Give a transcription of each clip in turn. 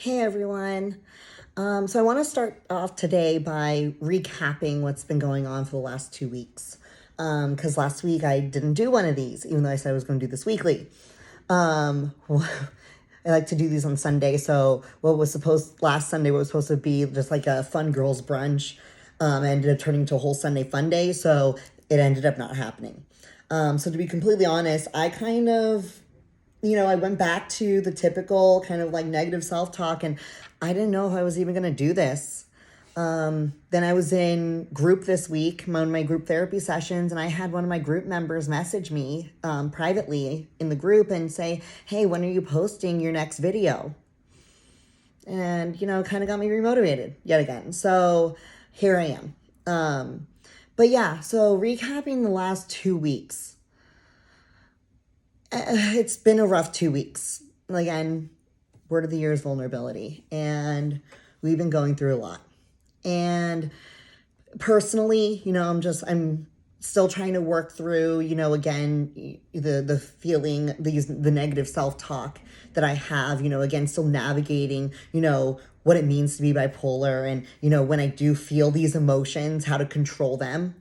Hey everyone. So I want to start off today by recapping what's been going on for the last 2 weeks. Because last week I didn't do one of these, even though I said I was going to do this weekly. I like to do these on Sunday. So last Sunday, what was supposed to be just like a fun girls brunch, ended up turning into a whole Sunday fun day. So it ended up not happening. So to be completely honest, I went back to the typical kind of like negative self-talk, and I didn't know if I was even going to do this. Then I was in group this week, one of my group therapy sessions, and I had one of my group members message me privately in the group and say, hey, when are you posting your next video? And, kind of got me remotivated yet again. So here I am. But yeah, so recapping the last 2 weeks. It's been a rough 2 weeks. Again, word of the year is vulnerability. And we've been going through a lot. And personally, I'm still trying to work through, again, the feeling, the negative self-talk that I have, again, still navigating, what it means to be bipolar and, when I do feel these emotions, how to control them.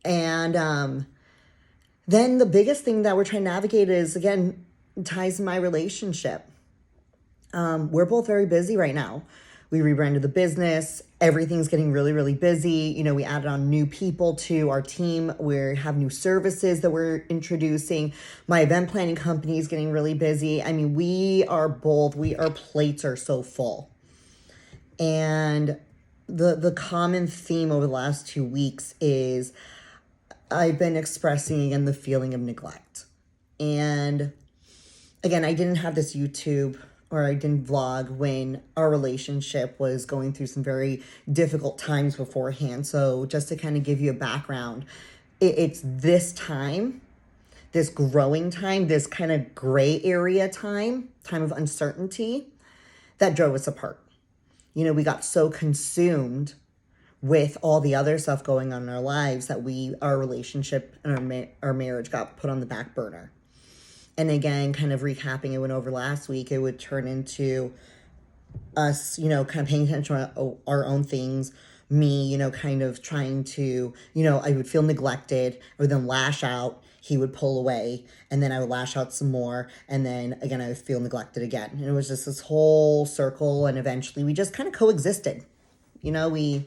And, then the biggest thing that we're trying to navigate is, again, ties in my relationship. We're both very busy right now. We rebranded the business. Everything's getting really, really busy. We added on new people to our team. We have new services that we're introducing. My event planning company is getting really busy. I mean, our plates are so full. And the common theme over the last 2 weeks is I've been expressing, again, the feeling of neglect. And again, I didn't have this YouTube or I didn't vlog when our relationship was going through some very difficult times beforehand. So just to kind of give you a background, it's this time, this growing time, this kind of gray area time of uncertainty that drove us apart. We got so consumed with all the other stuff going on in our lives that our relationship and our marriage got put on the back burner. And again, kind of recapping it went over last week, it would turn into us, kind of paying attention to our own things. Me, kind of trying to, I would feel neglected. I would then lash out. He would pull away, and then I would lash out some more. And then again, I would feel neglected again. And it was just this whole circle. And eventually we just kind of coexisted. Again,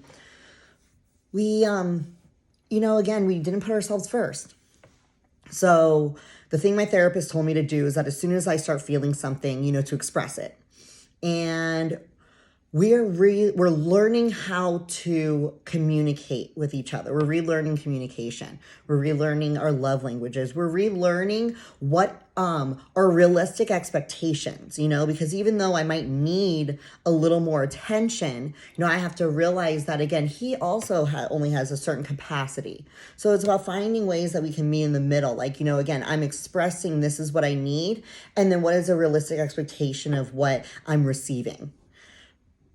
we didn't put ourselves first. So the thing my therapist told me to do is that as soon as I start feeling something, to express it. And we're learning how to communicate with each other. We're relearning communication. We're relearning our love languages. We're relearning what are realistic expectations, because even though I might need a little more attention, I have to realize that, again, he also only has a certain capacity. So it's about finding ways that we can meet in the middle. Like, again, I'm expressing this is what I need. And then what is a realistic expectation of what I'm receiving?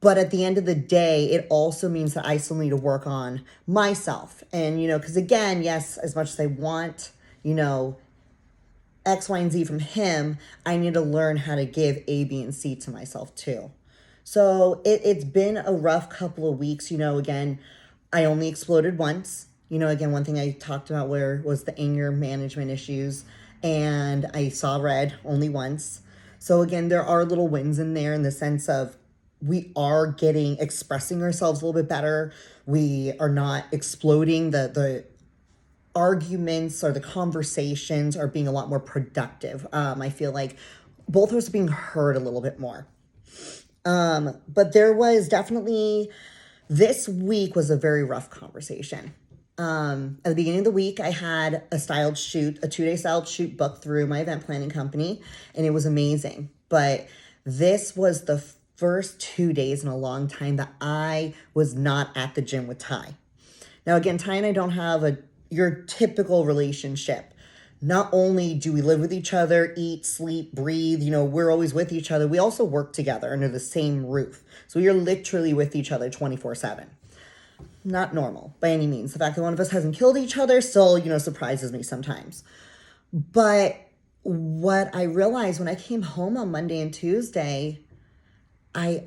But at the end of the day, it also means that I still need to work on myself. And, because again, yes, as much as I want, X, Y, and Z from him, I need to learn how to give A, B, and C to myself too. So it's been a rough couple of weeks. Again, I only exploded once. Again, one thing I talked about was the anger management issues. And I saw red only once. So again, there are little wins in there in the sense of we are expressing ourselves a little bit better. We are not exploding. The arguments or the conversations are being a lot more productive. I feel like both of us are being heard a little bit more. But there was definitely, this week was a very rough conversation. At the beginning of the week, I had a 2-day styled shoot booked through my event planning company, and it was amazing. But this was the first 2 days in a long time that I was not at the gym with Ty. Now, again, Ty and I don't have your typical relationship. Not only do we live with each other, eat, sleep, breathe, we're always with each other. We also work together under the same roof. So we are literally with each other 24/7. Not normal by any means. The fact that one of us hasn't killed each other still, surprises me sometimes. But what I realized when I came home on Monday and Tuesday, I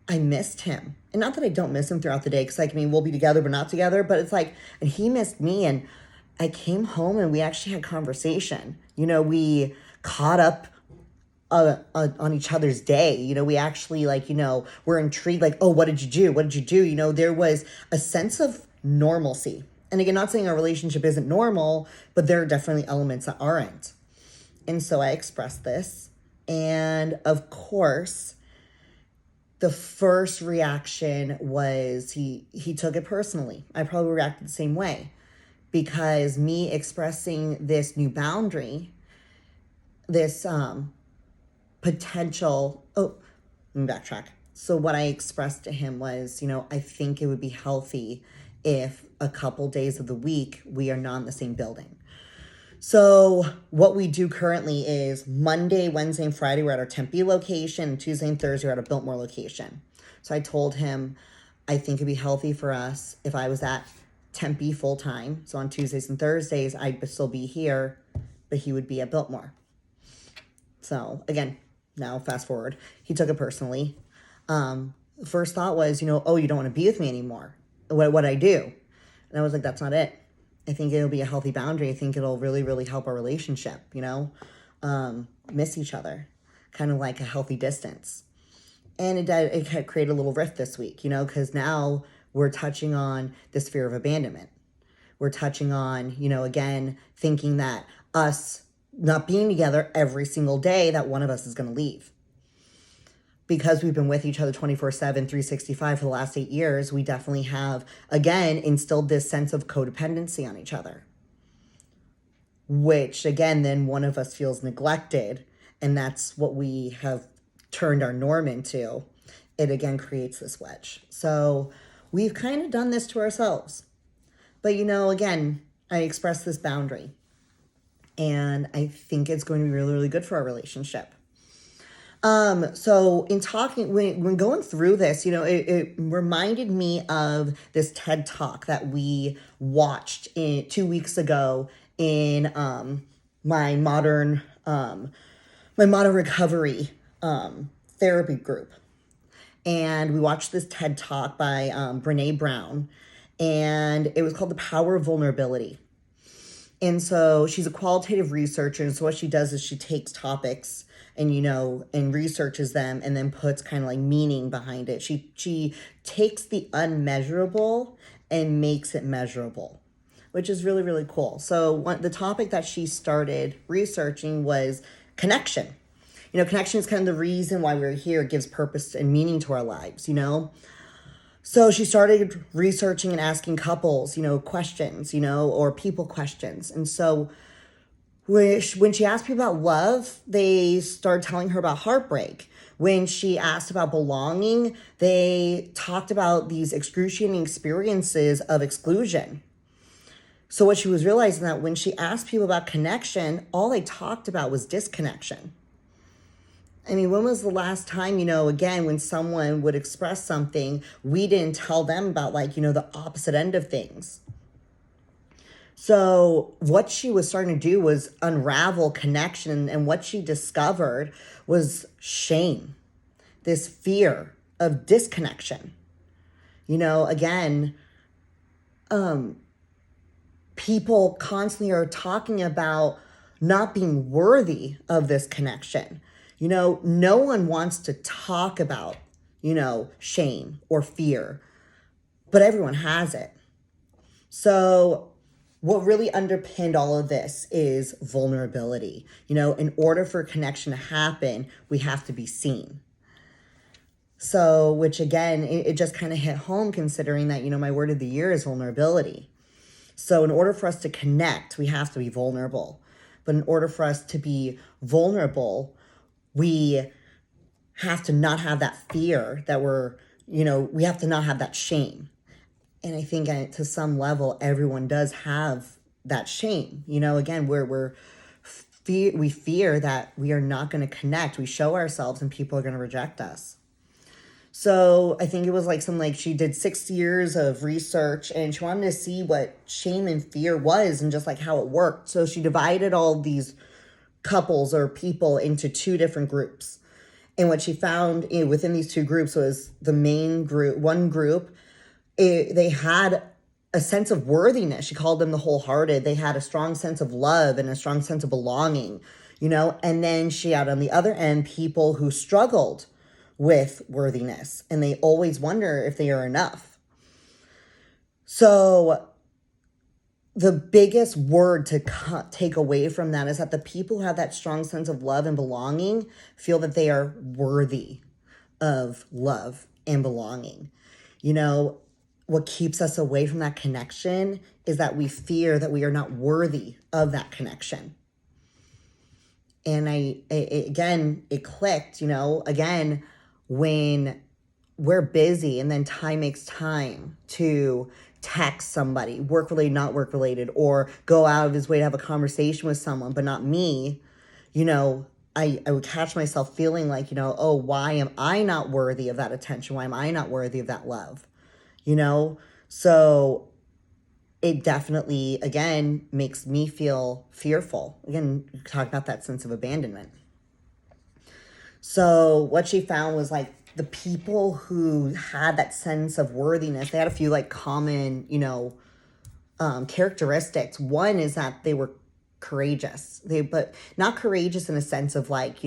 missed him. And not that I don't miss him throughout the day, because like, I mean, we'll be together but not together, but it's like, and he missed me, and I came home and we actually had conversation. We caught up on each other's day. We actually we're intrigued, like, oh, what did you do? What did you do? There was a sense of normalcy. And again, not saying our relationship isn't normal, but there are definitely elements that aren't. And so I expressed this. And of course, the first reaction was he took it personally. I probably reacted the same way, because me expressing this new boundary, this potential, let me backtrack. So what I expressed to him was, I think it would be healthy if a couple days of the week we are not in the same building. So what we do currently is Monday, Wednesday, and Friday we're at our Tempe location, and Tuesday and Thursday we're at a Biltmore location. So I told him I think it'd be healthy for us if I was at Tempe full time. So on Tuesdays and Thursdays I'd still be here, but he would be at Biltmore. So again, now fast forward, he took it personally. First thought was, oh, you don't want to be with me anymore. What I do? And I was like, that's not it. I think it'll be a healthy boundary. I think it'll really, really help our relationship, miss each other, kind of like a healthy distance. And it had created a little rift this week, because now we're touching on this fear of abandonment. We're touching on, again, thinking that us not being together every single day, that one of us is going to leave. Because we've been with each other 24/7, 365 for the last 8 years, we definitely have, again, instilled this sense of codependency on each other. Which, again, then one of us feels neglected, and that's what we have turned our norm into. It, again, creates this wedge. So we've kind of done this to ourselves. But, again, I expressed this boundary. And I think it's going to be really, really good for our relationship. So in talking, when going through this, it reminded me of this TED Talk that we watched 2 weeks ago in my modern recovery therapy group. And we watched this TED Talk by Brene Brown, and it was called The Power of Vulnerability. And so she's a qualitative researcher, and so what she does is she takes topics and, and researches them and then puts kind of like meaning behind it. She takes the unmeasurable and makes it measurable, which is really, really cool. So the topic that she started researching was connection. Connection is kind of the reason why we're here. It gives purpose and meaning to our lives, So she started researching and asking couples, questions, or people questions. And so when she asked people about love, they started telling her about heartbreak. When she asked about belonging, they talked about these excruciating experiences of exclusion. So what she was realizing that when she asked people about connection, all they talked about was disconnection. I mean, when was the last time, again, when someone would express something, we didn't tell them about the opposite end of things. So what she was starting to do was unravel connection. And what she discovered was shame, this fear of disconnection. Again, people constantly are talking about not being worthy of this connection. No one wants to talk about, shame or fear, but everyone has it. So what really underpinned all of this is vulnerability. In order for connection to happen, we have to be seen. So, which again, it just kind of hit home considering that, my word of the year is vulnerability. So in order for us to connect, we have to be vulnerable. But in order for us to be vulnerable, we have to not have that fear that we have to not have that shame. And I think to some level, everyone does have that shame. Again, we fear that we are not going to connect. We show ourselves and people are going to reject us. So I think it was she did 6 years of research and she wanted to see what shame and fear was and just how it worked. So she divided all these couples or people into 2 different groups. And what she found within these two groups was the main group, one group, they had a sense of worthiness. She called them the wholehearted. They had a strong sense of love and a strong sense of belonging, and then she had on the other end people who struggled with worthiness and they always wonder if they are enough. So the biggest word to take away from that is that the people who have that strong sense of love and belonging feel that they are worthy of love and belonging. What keeps us away from that connection is that we fear that we are not worthy of that connection. And it clicked, again, when we're busy and then time makes time to text somebody, work related, not work related, or go out of his way to have a conversation with someone, but not me, I would catch myself feeling like, oh, why am I not worthy of that attention? Why am I not worthy of that love? So it definitely, again, makes me feel fearful. Again, talk about that sense of abandonment. So what she found was like the people who had that sense of worthiness, they had a few like common, characteristics. One is that they were courageous. But not courageous in a sense of like,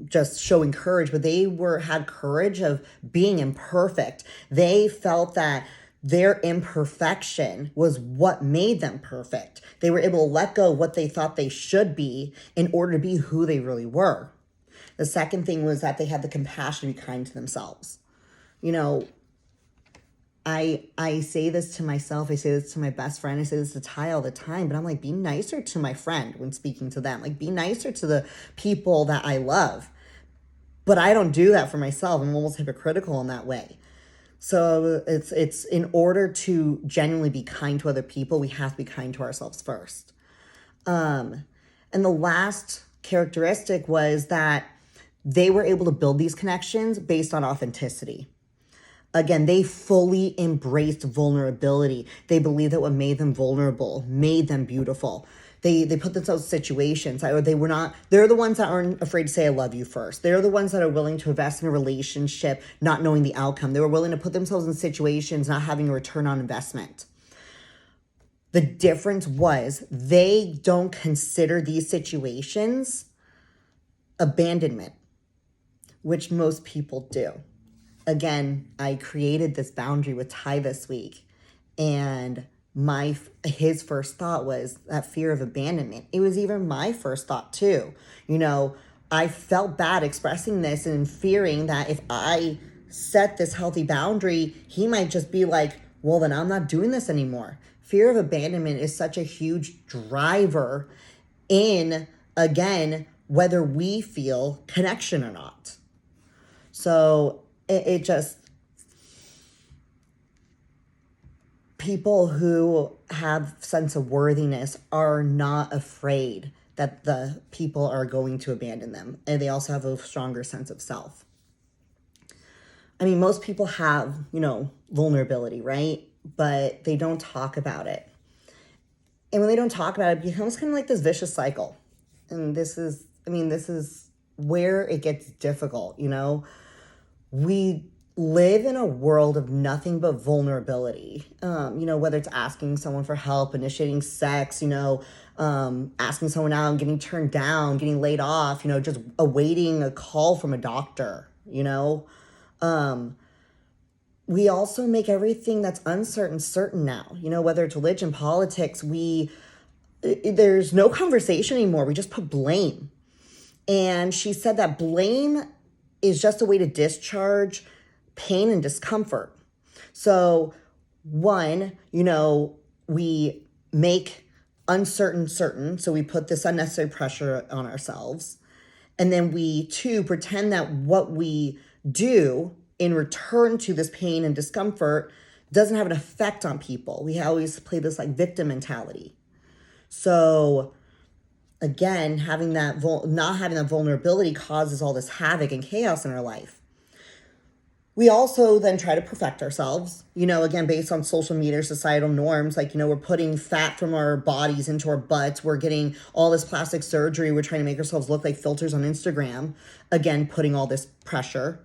just showing courage, but they had courage of being imperfect. They felt that their imperfection was what made them perfect. They were able to let go of what they thought they should be in order to be who they really were. The second thing was that they had the compassion to be kind to themselves. I say this to myself, I say this to my best friend, I say this to Ty all the time, but I'm like, be nicer to my friend when speaking to them. Like, be nicer to the people that I love. But I don't do that for myself. I'm almost hypocritical in that way. So it's in order to genuinely be kind to other people, we have to be kind to ourselves first. And the last characteristic was that they were able to build these connections based on authenticity. Again, they fully embraced vulnerability. They believed that what made them vulnerable made them beautiful. They put themselves in situations, or they're the ones that aren't afraid to say I love you first. They're the ones that are willing to invest in a relationship, not knowing the outcome. They were willing to put themselves in situations, not having a return on investment. The difference was they don't consider these situations abandonment, which most people do. Again, I created this boundary with Ty this week, and his first thought was that fear of abandonment. It was even my first thought too. I felt bad expressing this and fearing that if I set this healthy boundary, he might just be like, well, then I'm not doing this anymore. Fear of abandonment is such a huge driver in, again, whether we feel connection or not. So it just, people who have sense of worthiness are not afraid that the people are going to abandon them. And they also have a stronger sense of self. I mean, most people have, vulnerability, right? But they don't talk about it. And when they don't talk about it, it becomes kind of like this vicious cycle. And this is where it gets difficult, We live in a world of nothing but vulnerability. Whether it's asking someone for help, initiating sex, asking someone out and getting turned down, getting laid off, just awaiting a call from a doctor, We also make everything that's uncertain certain now, whether it's religion, politics, there's no conversation anymore. We just put blame. And she said that blame is just a way to discharge pain and discomfort. So one, we make uncertain certain. So we put this unnecessary pressure on ourselves. And then we, two, pretend that what we do in return to this pain and discomfort doesn't have an effect on people. We always play this like victim mentality. So again, not having that vulnerability causes all this havoc and chaos in our life. We also then try to perfect ourselves, again, based on social media, societal norms. Like, we're putting fat from our bodies into our butts. We're getting all this plastic surgery. We're trying to make ourselves look like filters on Instagram. Again, putting all this pressure,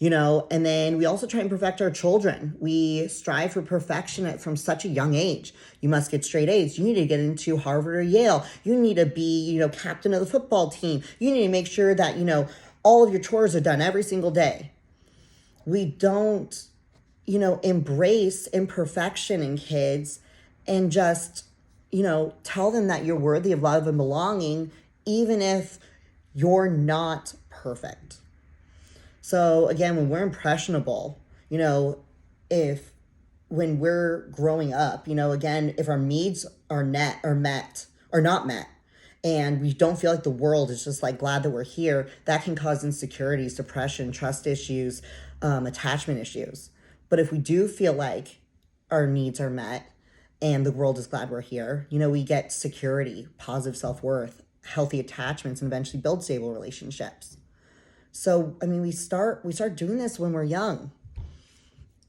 and then we also try and perfect our children. We strive for perfection from such a young age. You must get straight A's. You need to get into Harvard or Yale. You need to be, captain of the football team. You need to make sure that, all of your chores are done every single day. We don't, embrace imperfection in kids and just, tell them that you're worthy of love and belonging, even if you're not perfect. So again, when we're impressionable, if when we're growing up, again, if our needs are not met, and we don't feel like the world is just like glad that we're here, that can cause insecurities, depression, trust issues, attachment issues. But if we do feel like our needs are met and the world is glad we're here, we get security, positive self-worth, healthy attachments, and eventually build stable relationships. So, we start doing this when we're young,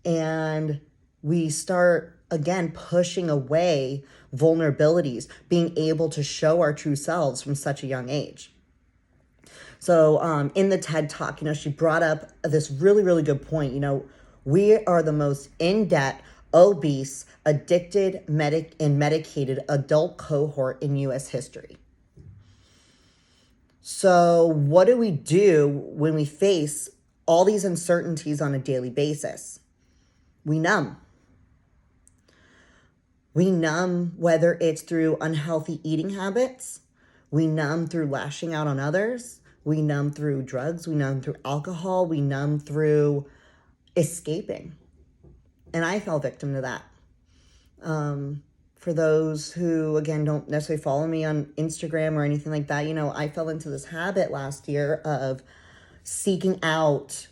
and we start, again, pushing away vulnerabilities, being able to show our true selves from such a young age. So in the TED Talk, she brought up this really, really good point. We are the most in-debt, obese, addicted, and medicated adult cohort in U.S. history. So what do we do when we face all these uncertainties on a daily basis? We numb. We numb, whether it's through unhealthy eating habits. We numb through lashing out on others. We numb through drugs. We numb through alcohol. We numb through escaping. And I fell victim to that. For those who, again, don't necessarily follow me on Instagram or anything like that, I fell into this habit last year of seeking out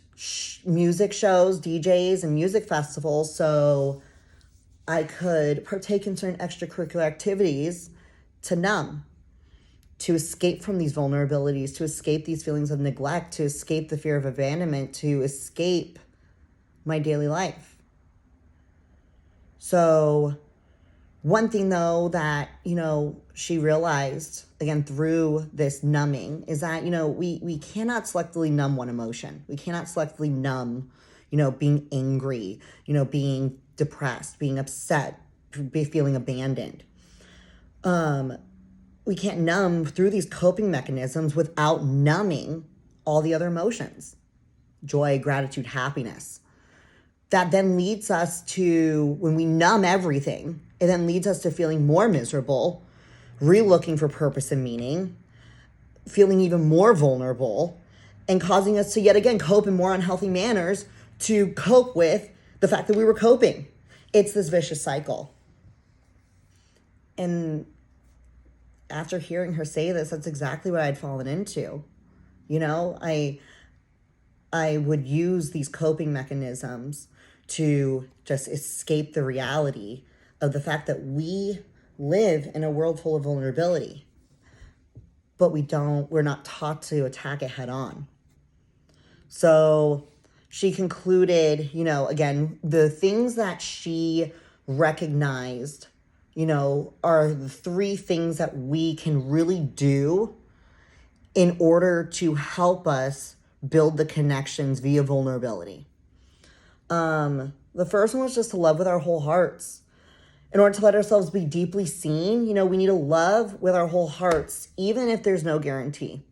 music shows, DJs, and music festivals so I could partake in certain extracurricular activities to numb, to escape from these vulnerabilities, to escape these feelings of neglect, to escape the fear of abandonment, to escape my daily life. So one thing, though, that, she realized, again, through this numbing is that, we cannot selectively numb one emotion. We cannot selectively numb, being angry, being depressed, being upset, feeling abandoned. We can't numb through these coping mechanisms without numbing all the other emotions: joy, gratitude, happiness. That then leads us to, when we numb everything, it then leads us to feeling more miserable, re-looking for purpose and meaning, feeling even more vulnerable, and causing us to yet again cope in more unhealthy manners to cope with the fact that we were coping. It's this vicious cycle. And after hearing her say this, that's exactly what I'd fallen into. I would use these coping mechanisms to just escape the reality of the fact that we live in a world full of vulnerability, but we're not taught to attack it head on. So she concluded, again, the things that she recognized, are the three things that we can really do in order to help us build the connections via vulnerability. The first one was just to love with our whole hearts. In order to let ourselves be deeply seen, we need to love with our whole hearts, even if there's no guarantee.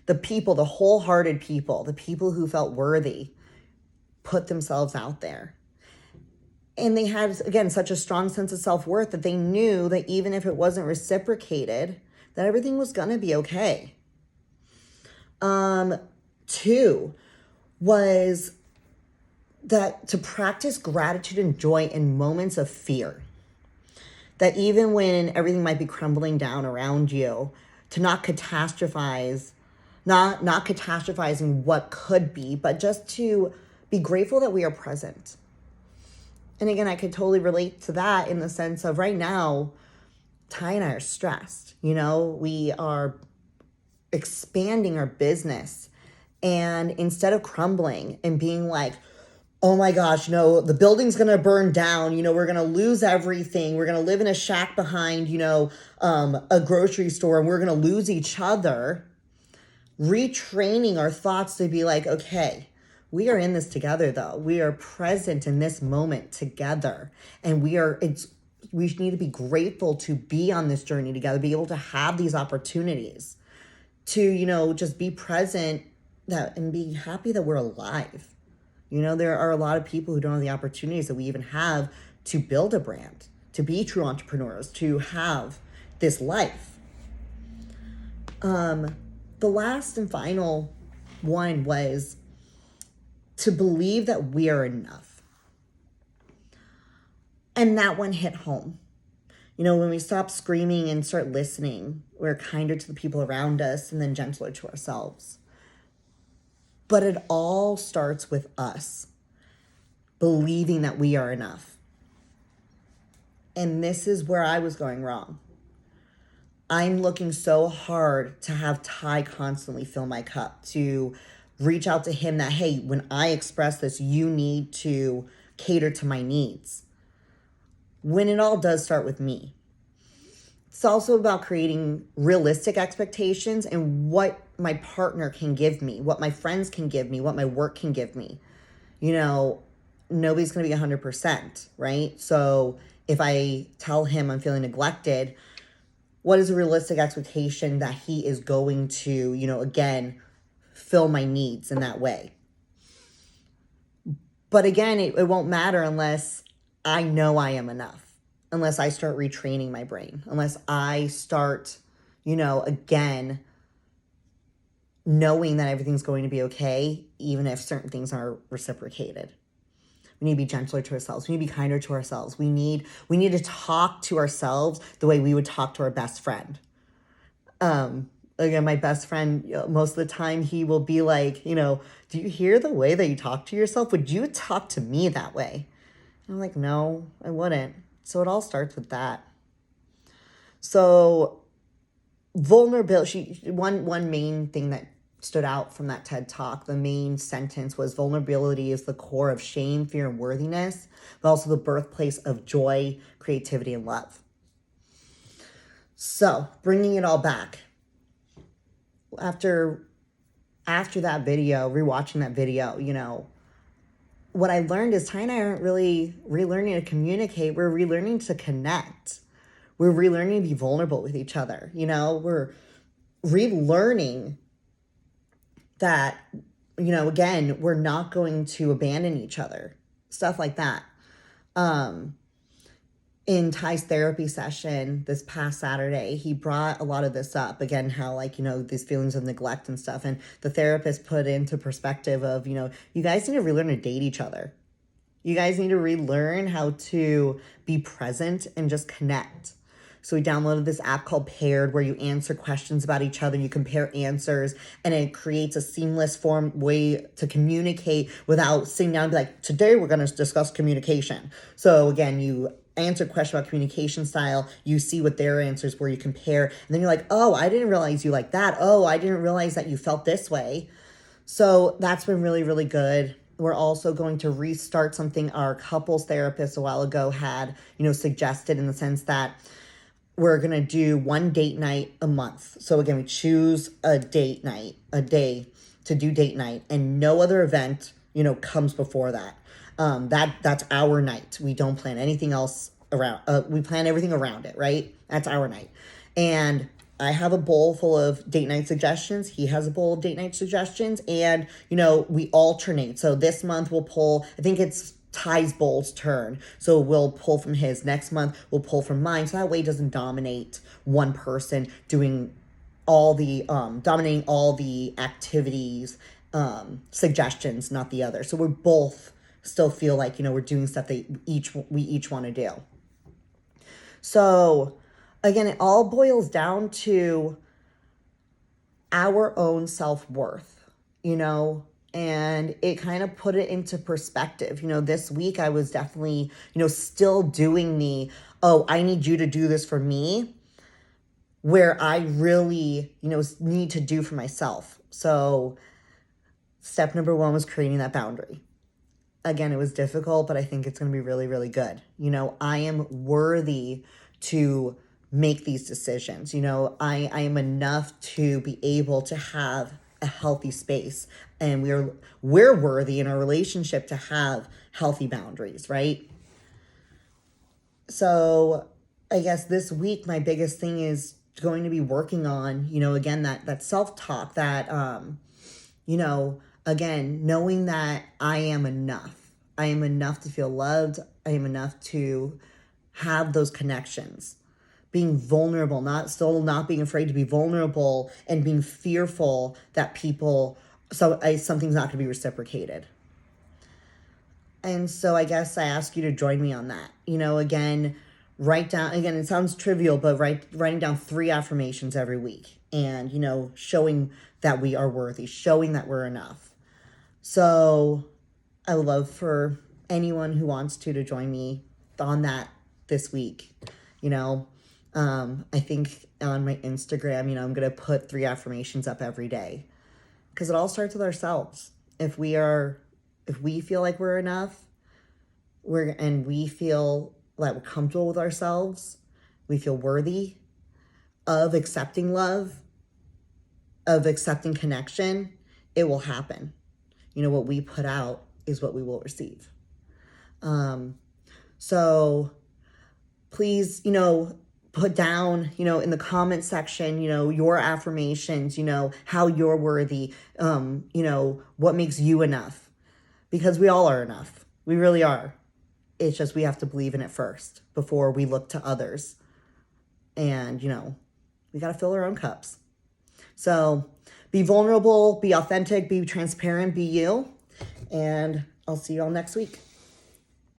The people, the wholehearted people, the people who felt worthy, put themselves out there. And they had, again, such a strong sense of self-worth that they knew that even if it wasn't reciprocated, that everything was going to be okay. 2 was that to practice gratitude and joy in moments of fear. That even when everything might be crumbling down around you, to not catastrophize, not catastrophizing what could be, but just to be grateful that we are present. And again, I could totally relate to that in the sense of right now, Ty and I are stressed. We are expanding our business. And instead of crumbling and being like, oh my gosh, the building's going to burn down. We're going to lose everything. We're going to live in a shack behind, a grocery store, and we're going to lose each other. Retraining our thoughts to be like, okay, we are in this together though. We are present in this moment together. And we need to be grateful to be on this journey together, be able to have these opportunities to, just be present and be happy that we're alive. There are a lot of people who don't have the opportunities that we even have to build a brand, to be true entrepreneurs, to have this life. The last and final one was to believe that we are enough. And that one hit home. When we stop screaming and start listening, we're kinder to the people around us and then gentler to ourselves. But it all starts with us believing that we are enough. And this is where I was going wrong. I'm looking so hard to have Ty constantly fill my cup, to reach out to him that, hey, when I express this, you need to cater to my needs. When it all does start with me. It's also about creating realistic expectations and what my partner can give me, what my friends can give me, what my work can give me. Nobody's going to be 100%, right? So if I tell him I'm feeling neglected, what is a realistic expectation that he is going to, again, fill my needs in that way? But again, it won't matter unless I know I am enough, unless I start retraining my brain, unless I start, again, knowing that everything's going to be okay, even if certain things are reciprocated. We need to be gentler to ourselves. We need to be kinder to ourselves. We need to talk to ourselves the way we would talk to our best friend. Again, my best friend, most of the time he will be like, do you hear the way that you talk to yourself? Would you talk to me that way? And I'm like, no, I wouldn't. So it all starts with that. So vulnerability, one main thing that stood out from that TED Talk, the main sentence was, vulnerability is the core of shame, fear, and worthiness, but also the birthplace of joy, creativity, and love. So bringing it all back, after that video, rewatching that video, what I learned is Ty and I aren't really relearning to communicate. We're relearning to connect. We're relearning to be vulnerable with each other. We're relearning that, again, we're not going to abandon each other. Stuff like that. In Ty's therapy session this past Saturday, he brought a lot of this up. Again, how these feelings of neglect and stuff. And the therapist put into perspective of, you guys need to relearn to date each other. You guys need to relearn how to be present and just connect. So we downloaded this app called Paired, where you answer questions about each other, you compare answers, and it creates a seamless way to communicate without sitting down and be like, today we're going to discuss communication. So again, you answer a question about communication style, you see what their answers were, you compare, and then you're like, oh, I didn't realize you like that. Oh, I didn't realize that you felt this way. So that's been really, really good. We're also going to restart something our couples therapist a while ago had, suggested, in the sense that we're going to do one date night a month. So again, we choose a day to do date night, and no other event, comes before that. That's our night. We don't plan anything else around. We plan everything around it, right? That's our night. And I have a bowl full of date night suggestions. He has a bowl of date night suggestions, and, we alternate. So this month we'll pull, I think it's Ty's bowl's turn. So we'll pull from his. Next month we'll pull from mine. So that way it doesn't dominate one person doing all the, dominating all the activities, suggestions, not the other. So we're both still feel like, we're doing stuff that we each want to do. So again, it all boils down to our own self-worth, and it kind of put it into perspective. This week I was definitely, still doing I need you to do this for me, where I really, need to do for myself. So step number one was creating that boundary. again, it was difficult, but I think it's going to be really, really good. You know, I am worthy to make these decisions. You know, I am enough to be able to have a healthy space, and we're worthy in our relationship to have healthy boundaries, right? So I guess this week my biggest thing is going to be working on, you know, again, that self-talk, that you know, again, knowing that I am enough. I am enough to feel loved. I am enough to have those connections. Being vulnerable, not being afraid to be vulnerable, and being fearful that something's not going to be reciprocated. And so I guess I ask you to join me on that. You know, again, it sounds trivial, but writing down 3 affirmations every week, and, you know, showing that we are worthy, showing that we're enough. So I would love for anyone who wants to join me on that this week. You know, I think on my Instagram, you know, I'm going to put 3 affirmations up every day, because it all starts with ourselves. If we feel like we're enough, and we feel like we're comfortable with ourselves, we feel worthy of accepting love, of accepting connection, it will happen. You know, what we put out is what we will receive. So please, you know, put down, you know, in the comment section, you know, your affirmations, you know, how you're worthy, you know, what makes you enough, because we all are enough. We really are. It's just we have to believe in it first before we look to others. And, you know, we got to fill our own cups. So be vulnerable, be authentic, be transparent, be you. And I'll see you all next week.